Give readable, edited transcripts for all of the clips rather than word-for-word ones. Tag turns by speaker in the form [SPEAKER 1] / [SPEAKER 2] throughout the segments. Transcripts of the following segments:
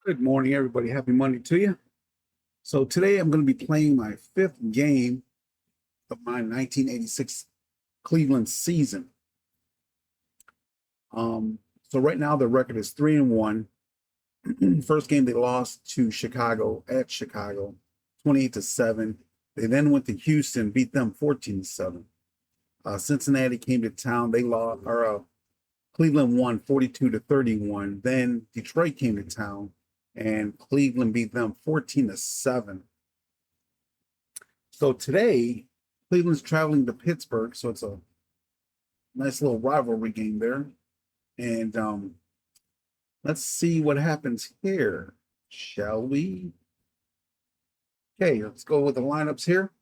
[SPEAKER 1] Good morning, everybody. Happy Monday to you. So today I'm going to be playing my fifth game of my 1986 Cleveland season. So right now the record is 3-1. First game they lost to Chicago at Chicago, 28-7. They then went to Houston, beat them 14-7. Cincinnati came to town. They lost, or Cleveland won 42-31. Then Detroit came to town, and Cleveland beat them 14-7. So today, Cleveland's traveling to Pittsburgh, so it's a nice little rivalry game there. And let's see what happens here, shall we? Okay, let's go with the lineups here.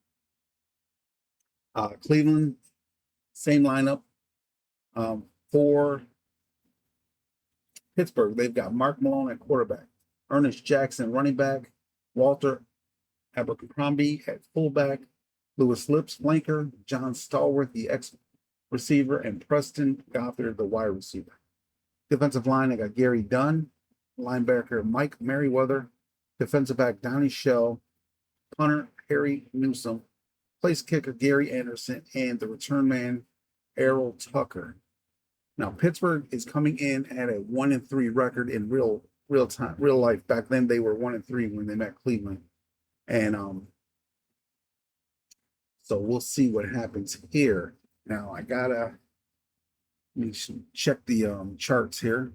[SPEAKER 1] Cleveland, same lineup. For Pittsburgh, they've got Mark Malone at quarterback, Ernest Jackson running back, Walter Abercrombie at fullback, Lewis Lips flanker, John Stallworth, the ex receiver, and Preston Gothard, the wide receiver. Defensive line, I got Gary Dunn, linebacker Mike Merriweather, defensive back Donnie Shell, punter Harry Newsom, place kicker Gary Anderson, and the return man Errol Tucker. Now Pittsburgh is coming in at a 1-3 record in real life. Back then they were 1-3 when they met Cleveland, and so we'll see what happens here. Now I gotta let me check the charts here.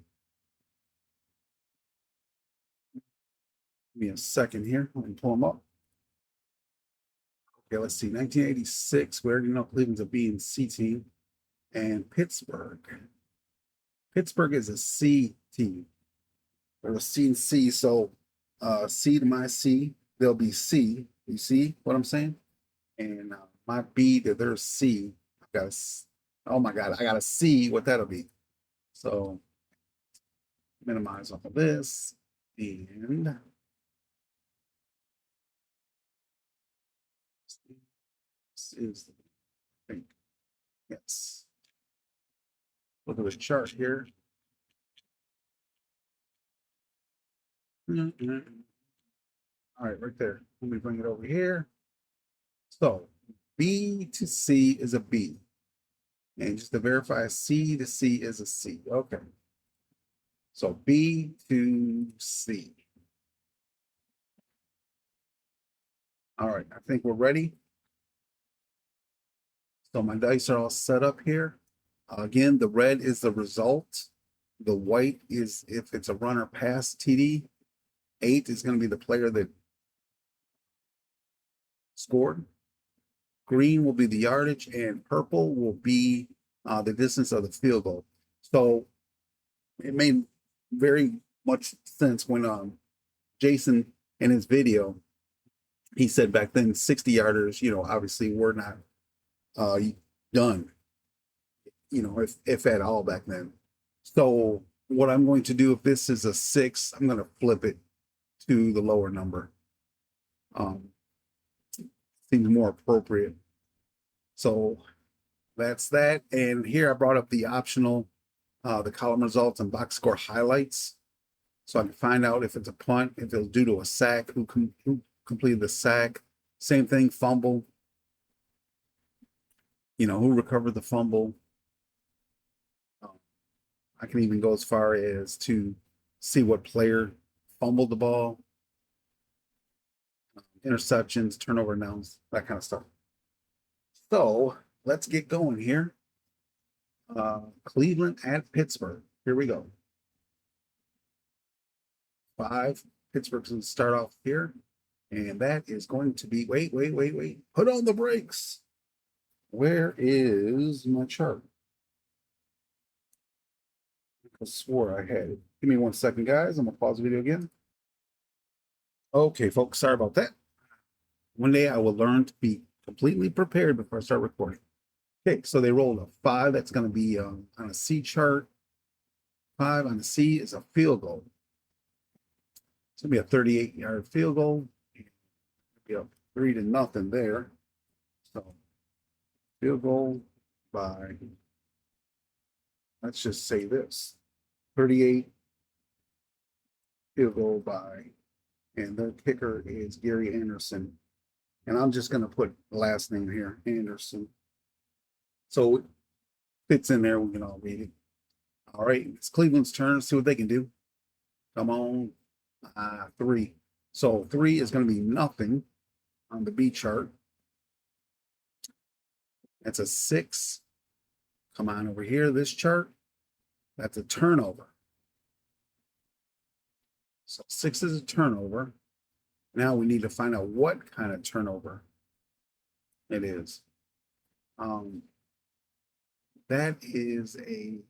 [SPEAKER 1] Give me a second here. Let me pull them up. Okay, let's see. 1986. We already know Cleveland's a B and C team, and Pittsburgh. Pittsburgh is a C team. They're a C and C. So C to my C, they'll be C. You see what I'm saying? And my B to their C. I've got a, oh my God, I got to see what that'll be. So minimize off of this, and this is, I think, yes. Look at this chart here. All right, right there. Let me bring it over here. So B to C is a B. And just to verify, C to C is a C. Okay. So B to C. All right, I think we're ready. So my dice are all set up here. Again, the red is the result. The white is if it's a runner pass TD. 8 is going to be the player that scored. Green will be the yardage, and purple will be the distance of the field goal. So it made very much sense when Jason in his video, he said back then 60 yarders, obviously were not done, if at all back then. So what I'm going to do, if this is a 6, I'm going to flip it to the lower number. Seems more appropriate. So that's that. And here I brought up the optional, the column results and box score highlights. So I can find out if it's a punt, if it was due to a sack, who completed the sack. Same thing, fumble. Who recovered the fumble. I can even go as far as to see what player fumbled the ball, interceptions, turnover downs, that kind of stuff. So let's get going here. Cleveland at Pittsburgh. Here we go. 5. Pittsburgh's going to start off here. And that is going to be, wait. Put on the brakes. Where is my chart? I swore I had it. Give me 1 second, guys. I'm going to pause the video again. Okay, folks, sorry about that. One day I will learn to be completely prepared before I start recording. Okay, so they rolled a 5. That's going to be on a C chart. 5 on the C is a field goal. It's going to be a 38-yard field goal. Be up 3-0 there. So field goal by, let's just say this, 38 field goal by, and their kicker is Gary Anderson. And I'm just going to put the last name here, Anderson. So it fits in there. We can all read it. All right, it's Cleveland's turn. See what they can do. Come on. 3. So 3 is going to be nothing on the B chart. That's a 6. Come on over here, this chart. That's a turnover. So 6 is a turnover. Now we need to find out what kind of turnover it is. That is a, I'm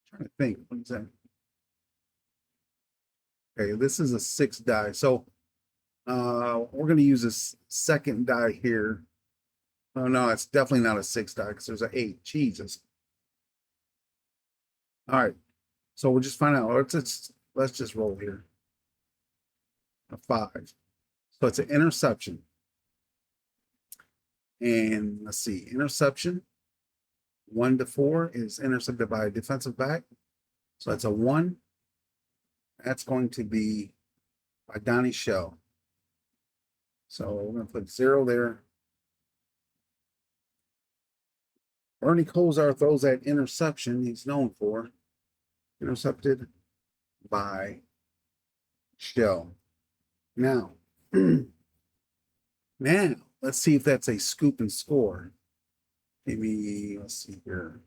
[SPEAKER 1] trying to think, what is that? Okay, this is a 6 die. So we're going to use this second die here. Oh no, it's definitely not a 6 die because there's an 8. Jesus. All right, so we'll just find out. Let's just roll here. A 5. So it's an interception. And let's see, interception 1 to 4 is intercepted by a defensive back. So that's a 1. That's going to be by Donnie Shell. So we're going to put 0 there. Ernie Kosar throws that interception he's known for. Intercepted by Shell. Now, let's see if that's a scoop and score. Maybe, let's see here.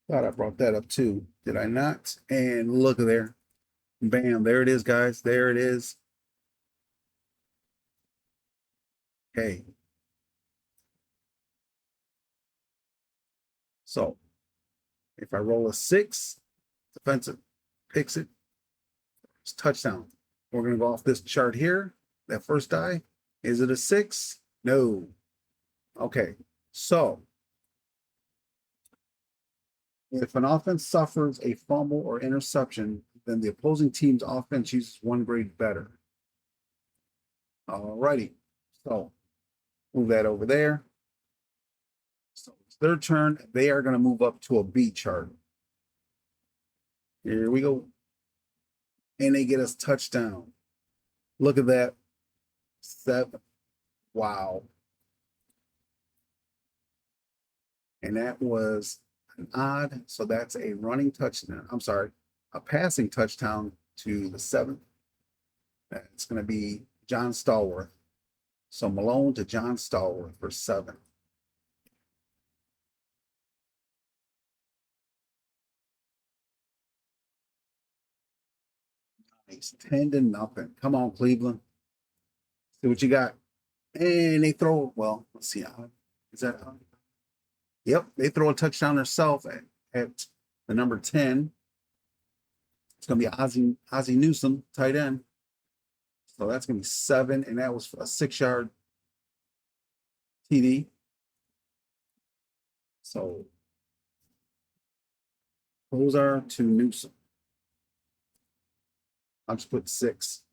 [SPEAKER 1] Thought I brought that up too. Did I not? And look there. Bam, there it is, guys. There it is. Okay. So, if I roll a 6, defensive picks it, it's touchdown. We're going to go off this chart here. That first die. Is it a 6? No. Okay. So, if an offense suffers a fumble or interception, then the opposing team's offense uses 1 grade better. All righty. So, move that over there. So, it's their turn. They are going to move up to a B chart. Here we go. And they get us touchdown. Look at that. 7. Wow. And that was an odd. So that's a running touchdown. I'm sorry, a passing touchdown to the 7th. That's going to be John Stallworth. So Malone to John Stallworth for 7. Nice. 10-0. Come on, Cleveland. See what you got. And they throw, well, let's see. Is that on? Yep, they throw a touchdown themselves at the number 10. It's going to be Ozzie Newsome, tight end. So that's going to be 7, and that was a 6-yard TD. So those are to Newsome. I'll just put 6.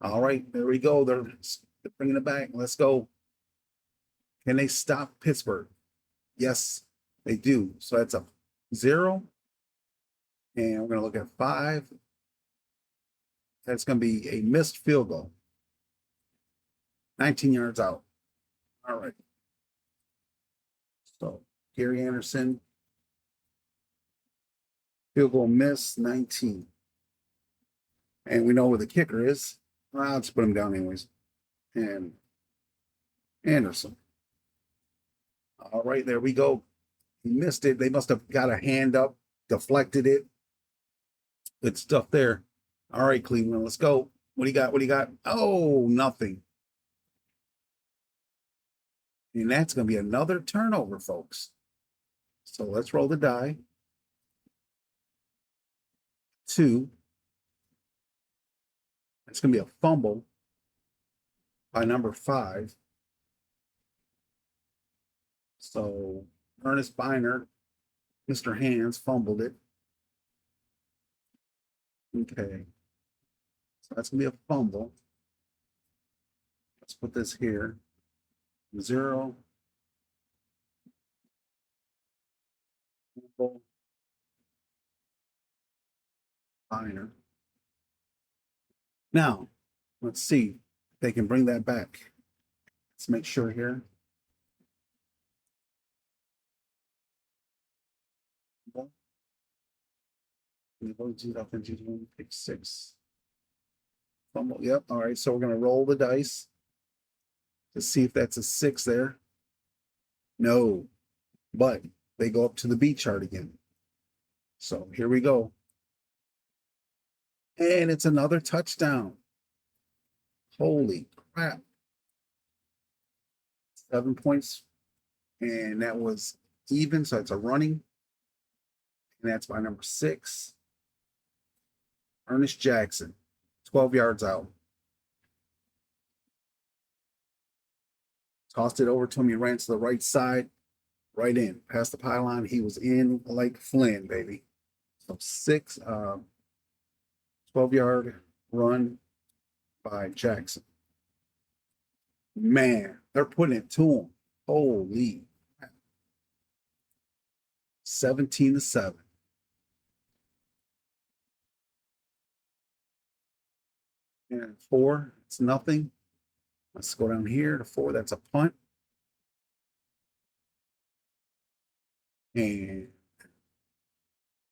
[SPEAKER 1] All right, there we go. They're bringing it back. Let's go. Can they stop Pittsburgh? Yes, they do. So that's a 0. And we're going to look at 5. That's going to be a missed field goal. 19 yards out. All right. So Gary Anderson, field goal miss, 19. And we know where the kicker is. I'll just put him down anyways. And Anderson. All right, there we go. He missed it. They must have got a hand up, deflected it. Good stuff there. All right, Cleveland, let's go. What do you got? What do you got? Oh, nothing. And that's going to be another turnover, folks. So let's roll the die. 2. It's going to be a fumble by number 5. So Ernest Biner, Mr. Hands, fumbled it. Okay. So that's going to be a fumble. Let's put this here. 0. Fumble. Biner. Now, let's see if they can bring that back. Let's make sure here. Pick 6. Fumble. Yep. All right. So we're going to roll the dice to see if that's a 6 there. No, but they go up to the B chart again. So here we go. And it's another touchdown. Holy crap. 7 points. And that was even. So it's a running. And that's by number 6. Ernest Jackson, 12 yards out. Tossed it over to him. He ran to the right side, right in, past the pylon. He was in like Flynn, baby. So 12-yard run by Jackson. Man, they're putting it to him. Holy crap. 17-7. And 4, it's nothing. Let's go down here to 4. That's a punt. And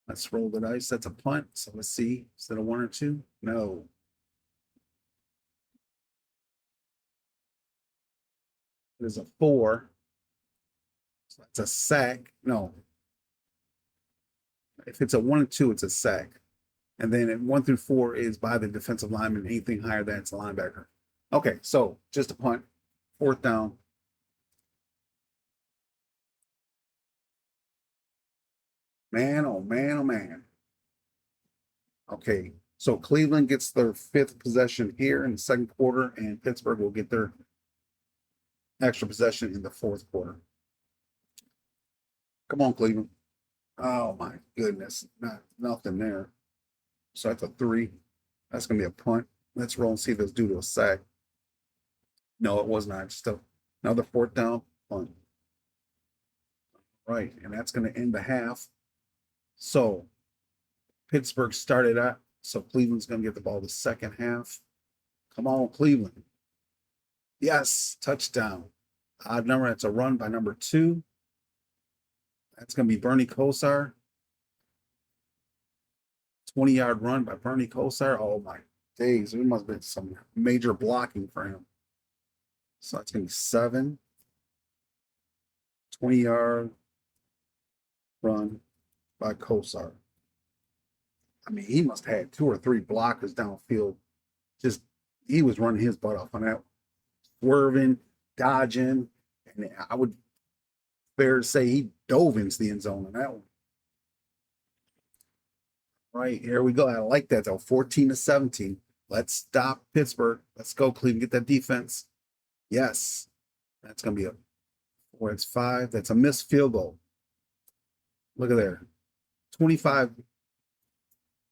[SPEAKER 1] let's roll the dice. That's a punt. So let's see. Is it a 1 or 2? No. It is a 4. So that's a sack. No. If it's a 1 and 2, it's a sack. And then 1 through 4 is by the defensive lineman. Anything higher than it's a linebacker. Okay, so just a punt. 4th down. Man, oh man, oh man. Okay, so Cleveland gets their 5th possession here in the 2nd quarter, and Pittsburgh will get their extra possession in the 4th quarter. Come on, Cleveland. Oh my goodness, nothing there. So that's a 3. That's gonna be a punt. Let's roll and see if it's due to a sack. No, it was not. Just another 4th down punt. Right, and that's gonna end the half. So Pittsburgh started out. So Cleveland's gonna get the ball the second half. Come on, Cleveland. Yes, touchdown. Odd number. That's a run by number 2. That's going to be Bernie Kosar. 20-yard run by Bernie Kosar. Oh, my days. There must have been some major blocking for him. So that's going to be 7. 20-yard run by Kosar. I mean, he must have had 2 or 3 blockers downfield. Just, he was running his butt off on that. Swerving, dodging. And I would fair to say he dove into the end zone on that one. Right, here we go. I like that though. 14-17. Let's stop Pittsburgh. Let's go, Cleveland. Get that defense. Yes. That's gonna be a 4. It's 5. That's a missed field goal. Look at there. 25.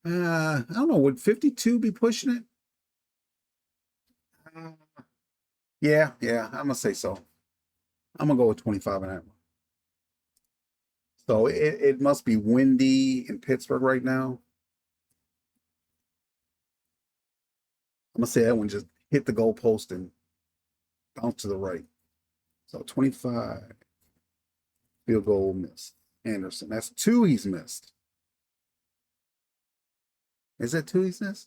[SPEAKER 1] I don't know. Would 52 be pushing it? Yeah, I'm gonna say so. I'm gonna go with 25 on that one. So it must be windy in Pittsburgh right now. I'm gonna say that one just hit the goalpost and bounced to the right. So 25 field goal miss. Anderson. That's 2 he's missed. Is that 2 he's missed?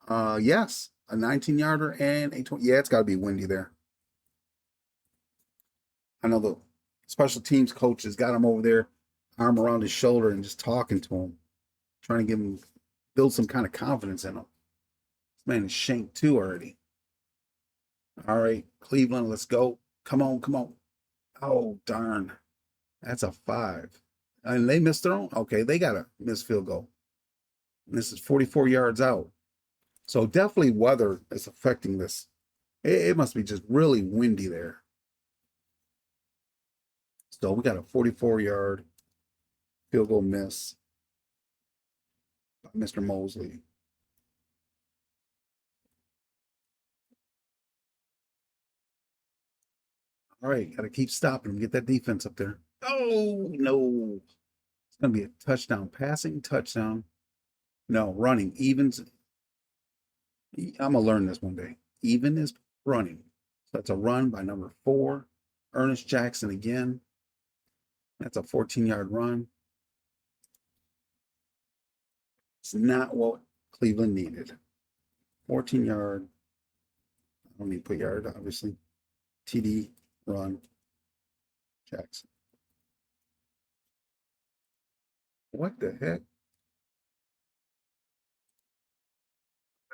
[SPEAKER 1] Yes. A 19-yarder and a 20. Yeah, it's gotta be windy there. I know the special teams coach has got him over there, arm around his shoulder and just talking to him, trying to give him, build some kind of confidence in him. This man is shanked 2 already. All right, Cleveland, let's go. Come on, come on. Oh, darn. That's a 5. And they missed their own. Okay, they got a missed field goal. And this is 44 yards out. So definitely weather is affecting this. It must be just really windy there. So we got a 44-yard field goal miss by Mr. Mosley. All right, got to keep stopping him. Get that defense up there. Oh, no. It's going to be a touchdown. Passing touchdown. No, running. Evens. I'm gonna learn this one day. Even is running. So that's a run by number 4. Ernest Jackson again. That's a 14-yard run. It's not what Cleveland needed. 14-yard. I don't need to put yard, obviously. TD run. Jackson. What the heck?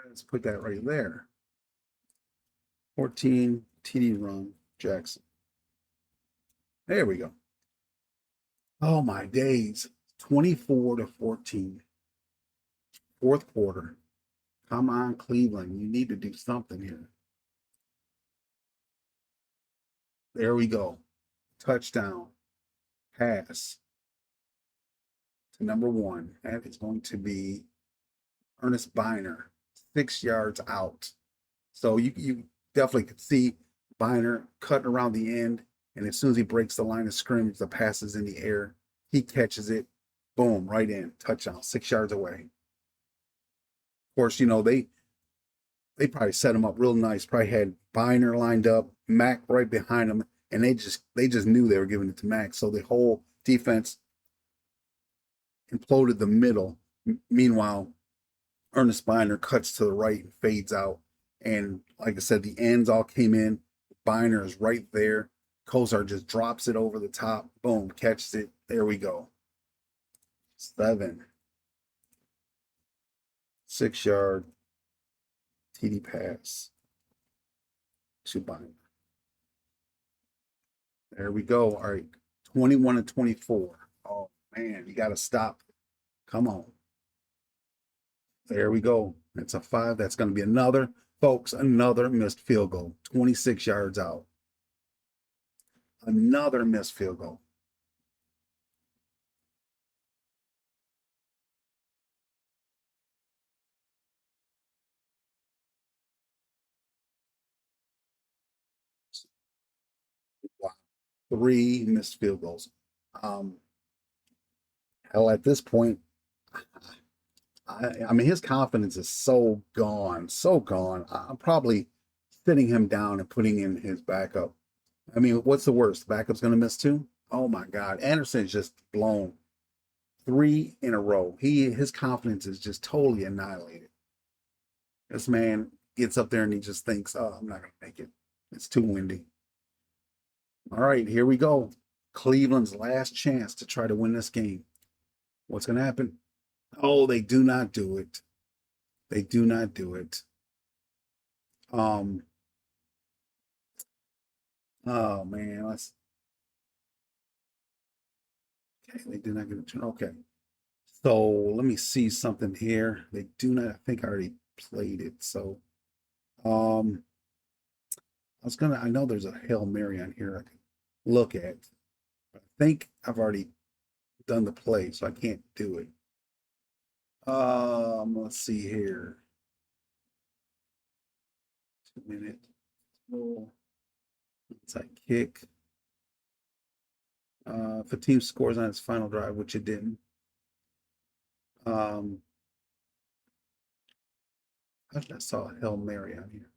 [SPEAKER 1] Let's put that right there. 14 TD run. Jackson. There we go. Oh my days. 24-14. Fourth quarter. Come on, Cleveland. You need to do something here. There we go. Touchdown. Pass to number 1. That is going to be Ernest Biner. 6 yards out. So you definitely could see Biner cutting around the end. And as soon as he breaks the line of scrimmage, the pass is in the air. He catches it. Boom, right in. Touchdown. 6 yards away. Of course, they probably set him up real nice. Probably had Biner lined up, Mac right behind him, and they just knew they were giving it to Mac. So the whole defense imploded the middle. Meanwhile, Ernest Biner cuts to the right and fades out. And like I said, the ends all came in. Biner is right there. Kozar just drops it over the top. Boom, catches it. There we go. 7. 6-yard TD pass to Biner. There we go. All right. 21-24. Oh, man. You got to stop. Come on. There we go. That's a 5. That's going to be another, folks, another missed field goal. 26 yards out. Another missed field goal. Wow. 3 missed field goals. Hell, at this point, I mean, his confidence is so gone, so gone. I'm probably sitting him down and putting in his backup. I mean, what's the worst? Backup's going to miss 2? Oh my God. Anderson's just blown 3 in a row. His confidence is just totally annihilated. This man gets up there and he just thinks, oh, I'm not going to make it. It's too windy. All right, here we go. Cleveland's last chance to try to win this game. What's going to happen? Oh, they do not do it. They do not do it. Oh man, okay, they did not get a turn. Okay. So let me see something here. They do not, I think I already played it. So um I know there's a Hail Mary on here I can look at. But I think I've already done the play, so I can't do it. Let's see here. 2 minute. Oh, inside kick. If a team scores on its final drive, which it didn't. I saw a Hail Mary on here.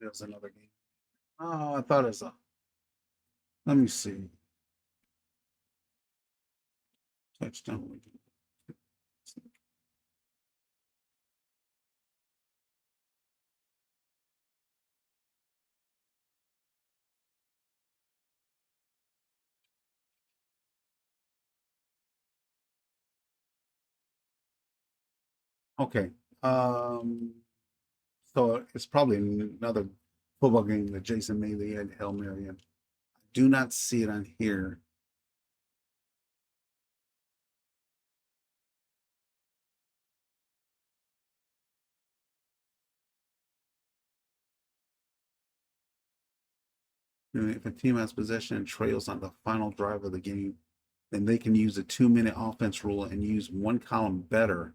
[SPEAKER 1] There's another game. Oh, I thought it was a. Let me see. Touchdown. Okay. Um, so it's probably another football game that Jason Maley had Hail Mary in. I do not see it on here. If a team has possession and trails on the final drive of the game, then they can use the 2-minute offense rule and use one column better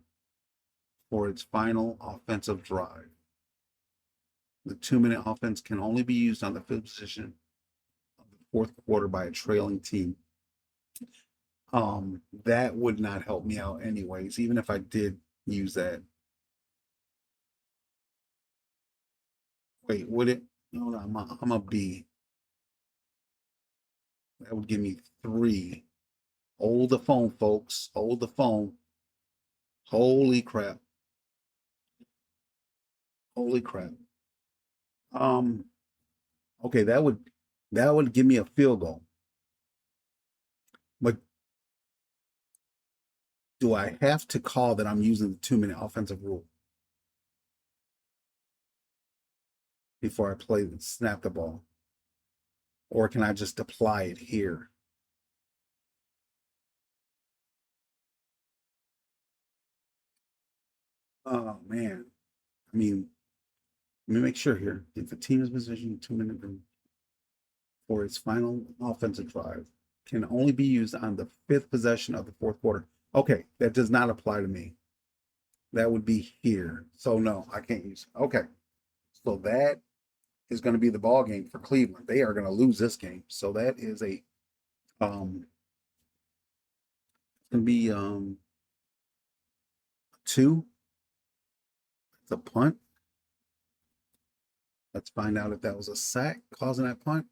[SPEAKER 1] for its final offensive drive. The 2-minute offense can only be used on the field position of the fourth quarter by a trailing team. That would not help me out anyways, even if I did use that. Wait, would it? No, no, I'm a B. That would give me 3. Hold the phone, folks. Hold the phone. Holy crap. Holy crap. Um, okay, that would give me a field goal. But do I have to call that I'm using the 2-minute offensive rule before I snap the ball? Or can I just apply it here? Oh man. I mean, let me make sure here. If a team is positioned 2 minutes for its final offensive drive, can only be used on the 5th possession of the 4th quarter. Okay, that does not apply to me. That would be here. So no, I can't use it. Okay. So that is going to be the ball game for Cleveland. They are going to lose this game. So that is a it's going to be 2. It's a punt. Let's find out if that was a sack causing that punt.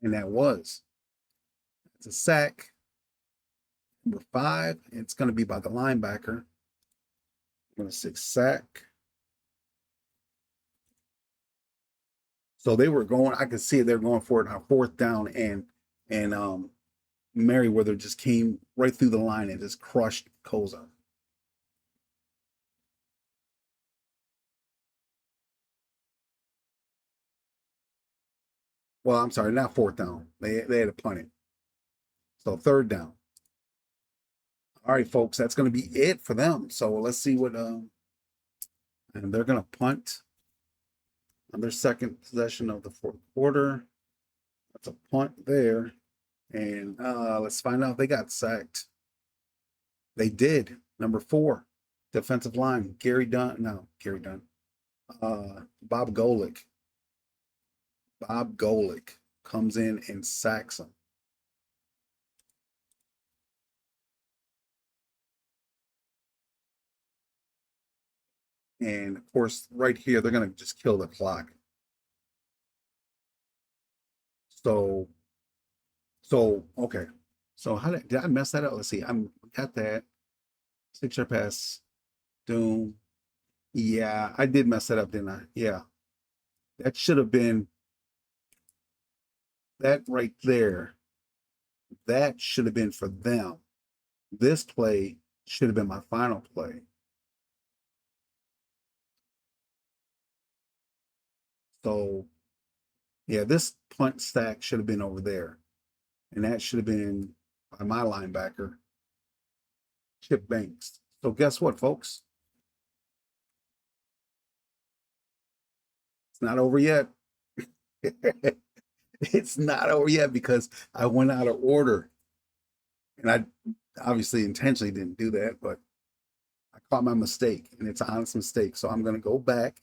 [SPEAKER 1] And that was. It's a sack. Number 5, it's going to be by the linebacker. Number 6, sack. So they were going, I could see it, they're going for it on 4th down, and Merriweather just came right through the line and just crushed Koza. Well, I'm sorry, not 4th down. They had to punt it. So 3rd down. All right, folks, that's going to be it for them. So let's see what and they're going to punt on their 2nd possession of the 4th quarter. That's a punt there. And let's find out if they got sacked. They did. Number 4, defensive line, Gary Dunn. No, Gary Dunn. Bob Golick. Bob Golick comes in and sacks him. And of course, right here, they're going to just kill the clock. So, okay. So how did I mess that up? Let's see. I'm got that 6-yard pass. Doom. Yeah, I did mess that up, didn't I? Yeah, that should have been that right there. That should have been for them. This play should have been my final play. So, yeah, this punt stack should have been over there. And that should have been by my linebacker, Chip Banks. So, guess what, folks? It's not over yet. It's not over yet because I went out of order. And I obviously intentionally didn't do that, but I caught my mistake and it's an honest mistake. So I'm going to go back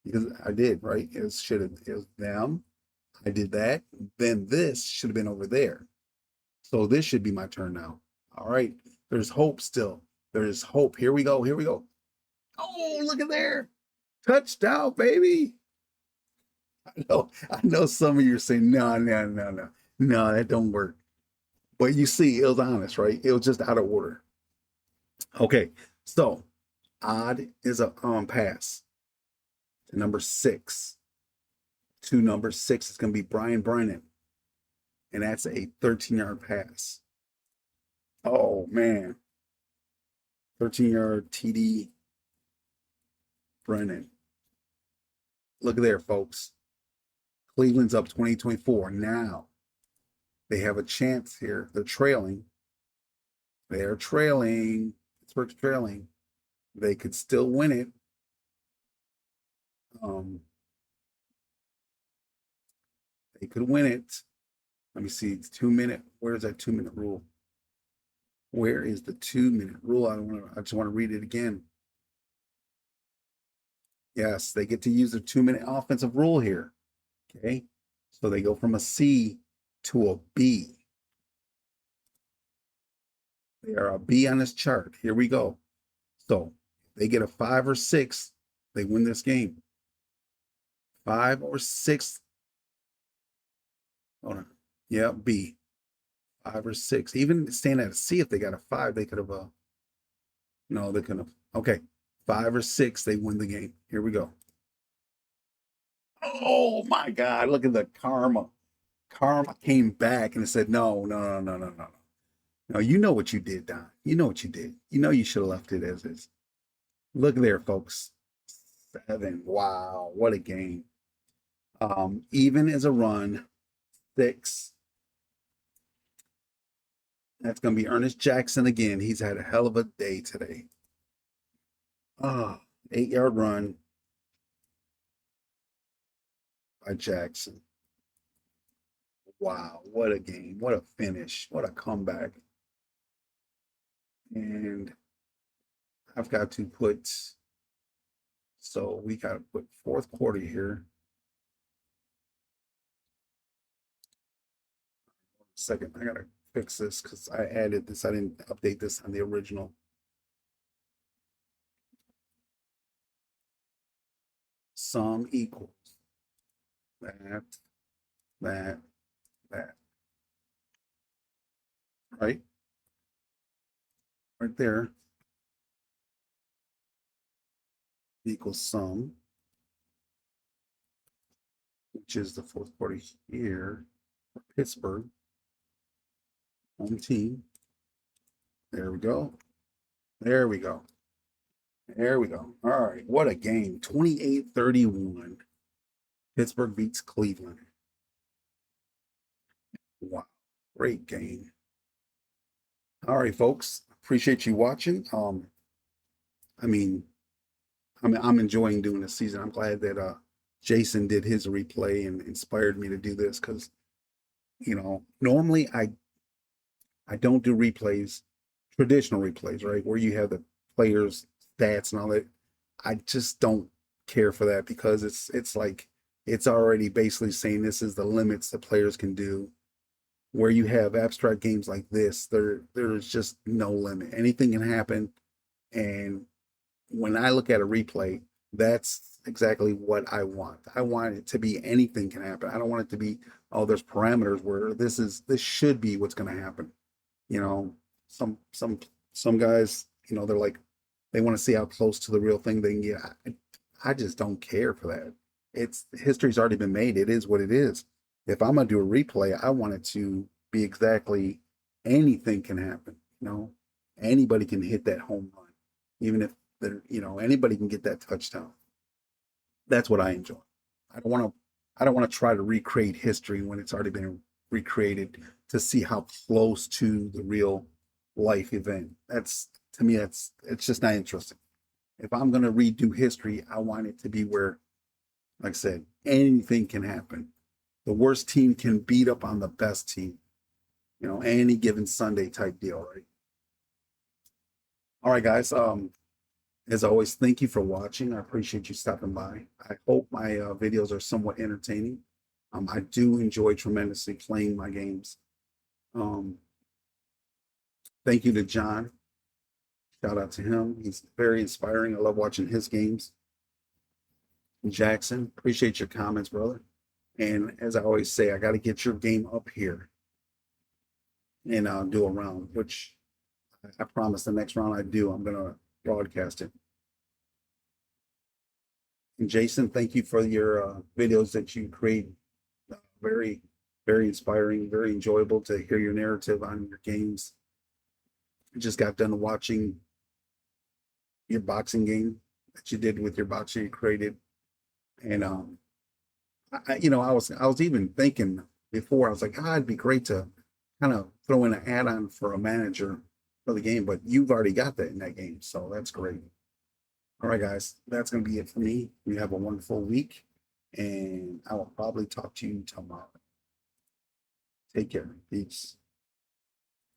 [SPEAKER 1] because I did, right? It was them. I did that. Then this should have been over there. So this should be my turn now. All right. There's hope still. There's hope. Here we go. Here we go. Oh, look at there. Touchdown, baby. I know some of you are saying, no, no, no, no. No, that don't work. But you see, it was honest, right? It was just out of order. Okay. So odd is a pass to number 6. To number 6 is going to be Brian Brennan. And that's a 13-yard pass. Oh, man. 13-yard TD Brennan. Look there, folks. Cleveland's up 2024. Now they have a chance here. They're trailing. They're trailing. Pittsburgh's trailing. They could still win it. They could win it. Let me see. It's 2-minute. Where's that 2-minute rule? Where is the 2-minute rule? I just want to read it again. Yes, they get to use the 2-minute offensive rule here. Okay. So they go from a C to a B. They are a B on this chart. Here we go. So if they get a 5 or 6, they win this game. 5 or 6. Hold on. Yeah, B. 5 or 6. Even staying at a C, if they got a 5, they could have no, they couldn't have. Okay. 5 or 6, they win the game. Here we go. Oh my God. Look at the karma. Karma came back and it said, no, no, no, no, no, no. No, you know what you did, Don. You know what you did. You know you should have left it as is. Look there, folks. 7. Wow, what a game. Even as a run, 6. That's going to be Ernest Jackson again. He's had a hell of a day today. 8-yard run by Jackson. Wow, what a game. What a finish. What a comeback. And I've got to put, so we got to put fourth quarter here. Second, I got to fix this because I added this. I didn't update this on the original. Sum equals that, that. Right? Right there equals sum, which is the fourth quarter here for Pittsburgh. Home team. There we go. There we go. There we go. All right. What a game. 28-31. Pittsburgh beats Cleveland. Wow. Great game. All right, folks. Appreciate you watching. I mean, I'm enjoying doing this season. I'm glad that Jason did his replay and inspired me to do this because, normally I don't do replays, traditional replays, right? Where you have the players' stats and all that. I just don't care for that because it's like it's already basically saying this is the limits that players can do. Where you have abstract games like this, there's just no limit. Anything can happen. And when I look at a replay, that's exactly what I want. I want it to be anything can happen. I don't want it to be, oh, there's parameters where this should be what's going to happen. Some guys, they're like, they want to see how close to the real thing they can get. I just don't care for that. History's already been made. It is what it is. If I'm gonna do a replay, I want it to be exactly anything can happen. Anybody can hit that home run, even if anybody can get that touchdown. That's what I enjoy. I don't want to try to recreate history when it's already been recreated to see how close to the real life event. To me, it's just not interesting. If I'm going to redo history, I want it to be where, like I said, anything can happen. The worst team can beat up on the best team, any given Sunday type deal, right? All right, guys. As always, thank you for watching. I appreciate you stopping by. I hope my videos are somewhat entertaining. I do enjoy tremendously playing my games. Thank you to John. Shout out to him. He's very inspiring. I love watching his games. Jackson, appreciate your comments, brother. And as I always say, I got to get your game up here and do a round, which I promise the next round I do, I'm going to broadcast it. And Jason, thank you for your videos that you create. Very, very inspiring, very enjoyable to hear your narrative on your games. I just got done watching your boxing game that you did with your boxer you created. And I was even thinking before, I was like, it'd be great to kind of throw in an add-on for a manager for the game, but you've already got that in that game, so that's great. All right, guys, that's going to be it for me. You have a wonderful week, and I will probably talk to you tomorrow. Take care. Peace.